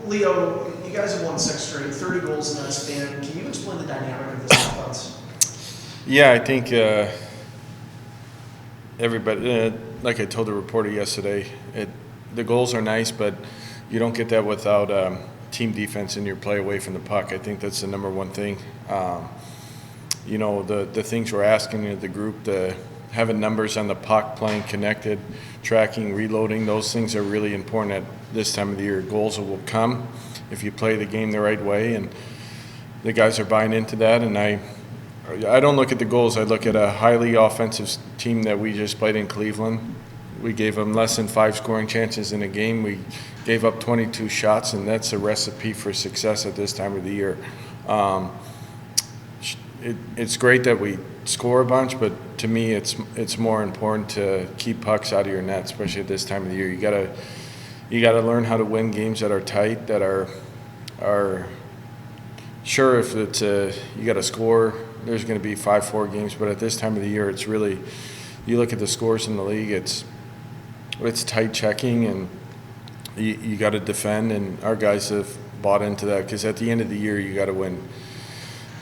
Leo, you guys have won 6 straight, 30 goals in that span. Can you explain the dynamic of this offense? Yeah, I think everybody, like I told the reporter yesterday, the goals are nice, but you don't get that without team defense in your play away from the puck. I think that's the number one thing. The things we're asking of the group, having numbers on the puck, playing connected, tracking, reloading, those things are really important at this time of the year. Goals will come if you play the game the right way, and the guys are buying into that. And I don't look at the goals. I look at a highly offensive team that we just played in Cleveland. We gave them less than 5 scoring chances in a game. We gave up 22 shots, and that's a recipe for success at this time of the year. It's great that we score a bunch, but to me, it's more important to keep pucks out of your net, especially at this time of the year. You gotta learn how to win games that are tight, that are sure if it's you got to score. There's going to be 5-4 games, but at this time of the year, it's really, you look at the scores in the league, it's tight checking, and you got to defend, and our guys have bought into that, because at the end of the year, you got to win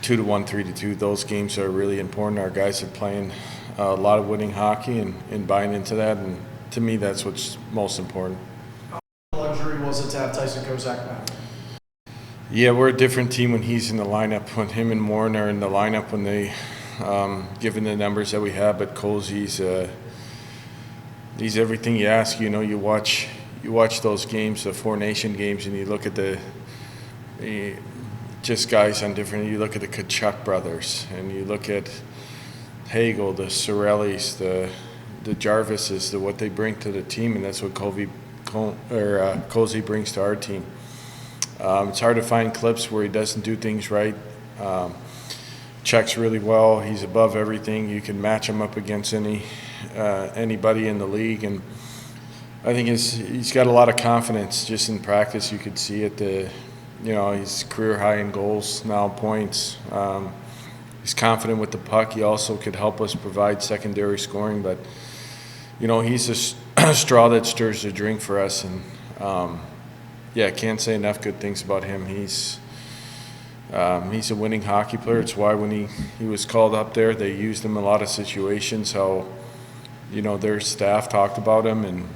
2-1, 3-2. Those games are really important. Our guys are playing a lot of winning hockey and buying into that, and to me, that's what's most important. How luxury was it to have Tyson Kozak back? Yeah, we're a different team when he's in the lineup. When him and Morin are in the lineup, when they, given the numbers that we have, but Cozy's, he's everything you ask. You know, you watch those games, the 4 Nation games, and you look at just guys on different. You look at the Tkachuk brothers, and you look at Hagel, the Sorellis, the Jarvises, what they bring to the team, and that's what Cozy brings to our team. It's hard to find clips where he doesn't do things right. Checks really well. He's above everything. You can match him up against anybody in the league, and I think he's got a lot of confidence. Just in practice, you could see it. He's career high in goals, now points. He's confident with the puck. He also could help us provide secondary scoring, but he's a straw that stirs the drink for us, and yeah, can't say enough good things about him. He's a winning hockey player. It's why when he was called up there, they used him in a lot of situations. How their staff talked about him, and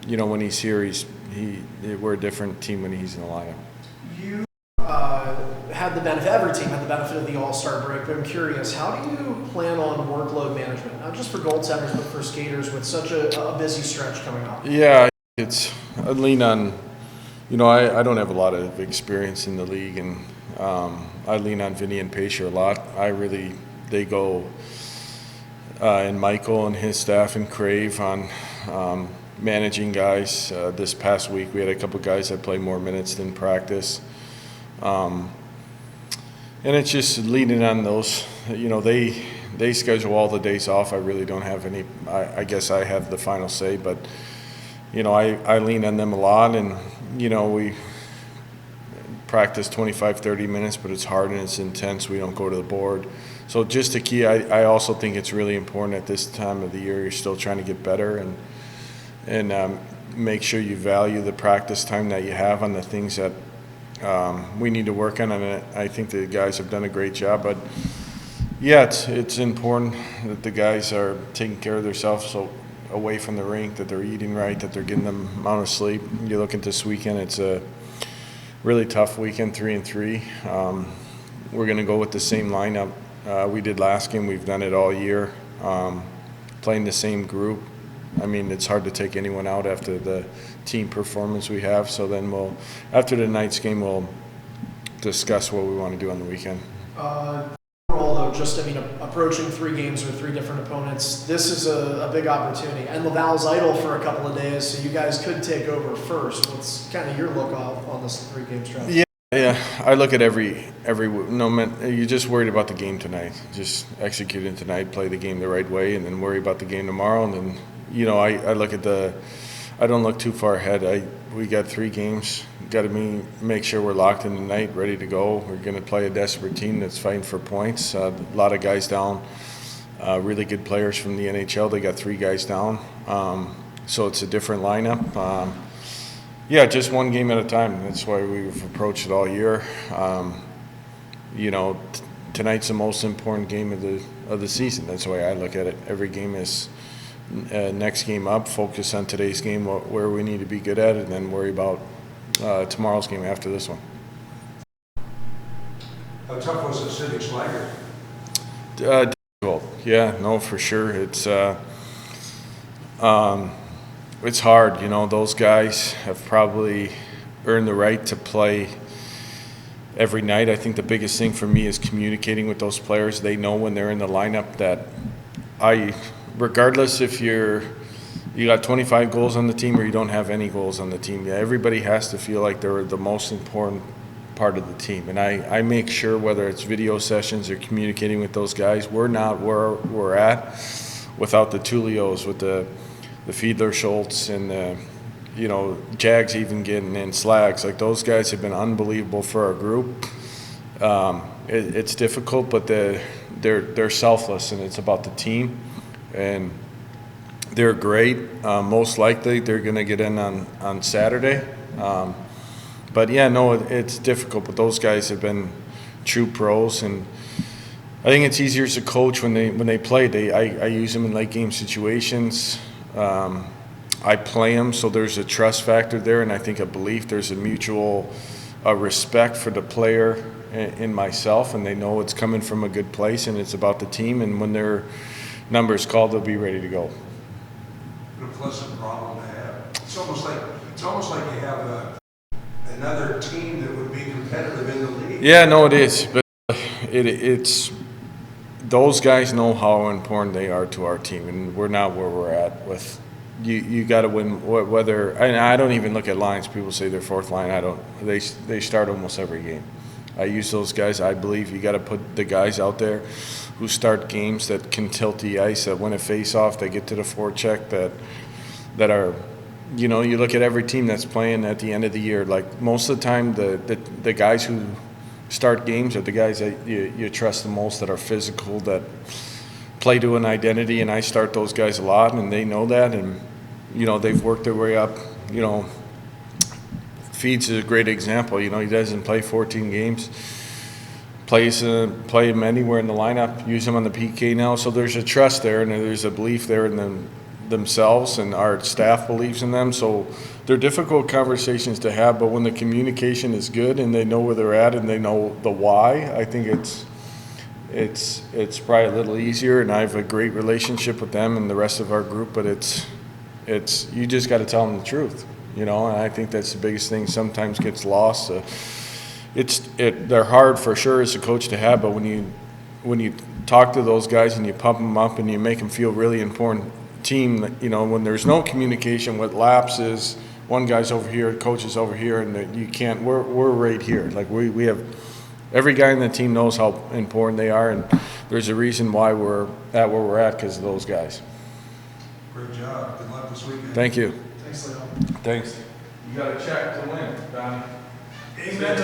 when he's here, we're a different team when he's in the lineup. You had the benefit. Every team had the benefit of the All-Star break. But I'm curious, how do you plan on workload management, not just for goaltenders but for skaters with such a busy stretch coming up? Yeah, I lean on. I don't have a lot of experience in the league, and I lean on Vinny and Pacer a lot. They go, and Michael and his staff and Crave on managing guys. This past week, we had a couple guys that played more minutes than practice. And it's just leaning on those. They schedule all the days off. I really don't have any. I guess I have the final say, but I lean on them a lot, and we practice 25, 30 minutes, but it's hard and it's intense. We don't go to the board. So just the key, I also think it's really important at this time of the year. You're still trying to get better and make sure you value the practice time that you have on the things that we need to work on. And I think the guys have done a great job. But yeah, it's important that the guys are taking care of themselves, so away from the rink, that they're eating right, that they're getting the amount of sleep. You look at this weekend, it's a really tough weekend, 3-3. We're going to go with the same lineup we did last game. We've done it all year, playing the same group. I mean, it's hard to take anyone out after the team performance we have. So then after tonight's game, we'll discuss what we want to do on the weekend. Overall, though, approaching 3 games with 3 different opponents, this is a big opportunity. And Laval's idle for a couple of days, so you guys could take over first. What's kind of your look on this 3-game stretch? Yeah. I look at every you're just worried about the game tonight. Just execute it tonight, play the game the right way, and then worry about the game tomorrow. And then, I look at I don't look too far ahead. We got 3 games. Got to make sure we're locked in tonight, ready to go. We're going to play a desperate team that's fighting for points. A lot of guys down, really good players from the NHL. They got 3 guys down, so it's a different lineup. Yeah, just one game at a time. That's why we've approached it all year. You know, tonight's the most important game of the season. That's the way I look at it. Every game is next game up. Focus on today's game, where we need to be good at, and then worry about tomorrow's game after this one. How tough was it sitting Slager? Difficult. Yeah, no, for sure. It's hard. You know, those guys have probably earned the right to play every night. I think the biggest thing for me is communicating with those players. They know when they're in the lineup that regardless if you got 25 goals on the team or you don't have any goals on the team, everybody has to feel like they're the most important part of the team. And I make sure, whether it's video sessions or communicating with those guys, we're not where we're at without the Tulios, with the Fiedler Schultz and the, you know, Jags even getting in, Slags. Like, those guys have been unbelievable for our group. It's difficult, but they're selfless, and it's about the team. And they're great. Most likely they're going to get in on Saturday. But yeah, no, it's difficult. But those guys have been true pros, and I think it's easier as a coach when they play. I use them in late game situations. I play them, so there's a trust factor there, and I think a belief. There's a mutual respect for the player in myself, and they know it's coming from a good place, and it's about the team. And when their number's called, they'll be ready to go. What a pleasant problem to have. It's almost like you have another team that would be competitive in the league. Yeah, no, it is, but it's those guys know how important they are to our team, and we're not where we're at with. You got to win. Whether, and I don't even look at lines. People say they're fourth line. I don't. They start almost every game. I use those guys. I believe you got to put the guys out there who start games, that can tilt the ice, that win a face-off, that get to the forecheck, that are, you know, you look at every team that's playing at the end of the year. Like, most of the time, the guys who start games are the guys that you trust the most, that are physical, that play to an identity, and I start those guys a lot, and they know that, and, you know, they've worked their way up. You know, Feeds is a great example. You know, he doesn't play 14 games, play him anywhere in the lineup, use him on the PK now, so there's a trust there, and there's a belief there in themselves, and our staff believes in them. So they're difficult conversations to have, but when the communication is good and they know where they're at and they know the why, I think it's probably a little easier, and I have a great relationship with them and the rest of our group. But it's you just got to tell them the truth, you know, and I think that's the biggest thing. Sometimes gets lost. They're hard for sure as a coach to have, but when you talk to those guys and you pump them up and you make them feel really important team, you know, when there's no communication, what lapses, one guy's over here, coach is over here, and you can't. We're right here. Like, we have. Every guy in the team knows how important they are, and there's a reason why we're at where we're at, because of those guys. Great job. Good luck this weekend. Thank you. Thanks, Leone. Thanks. You got a check to win, Donnie. Amen.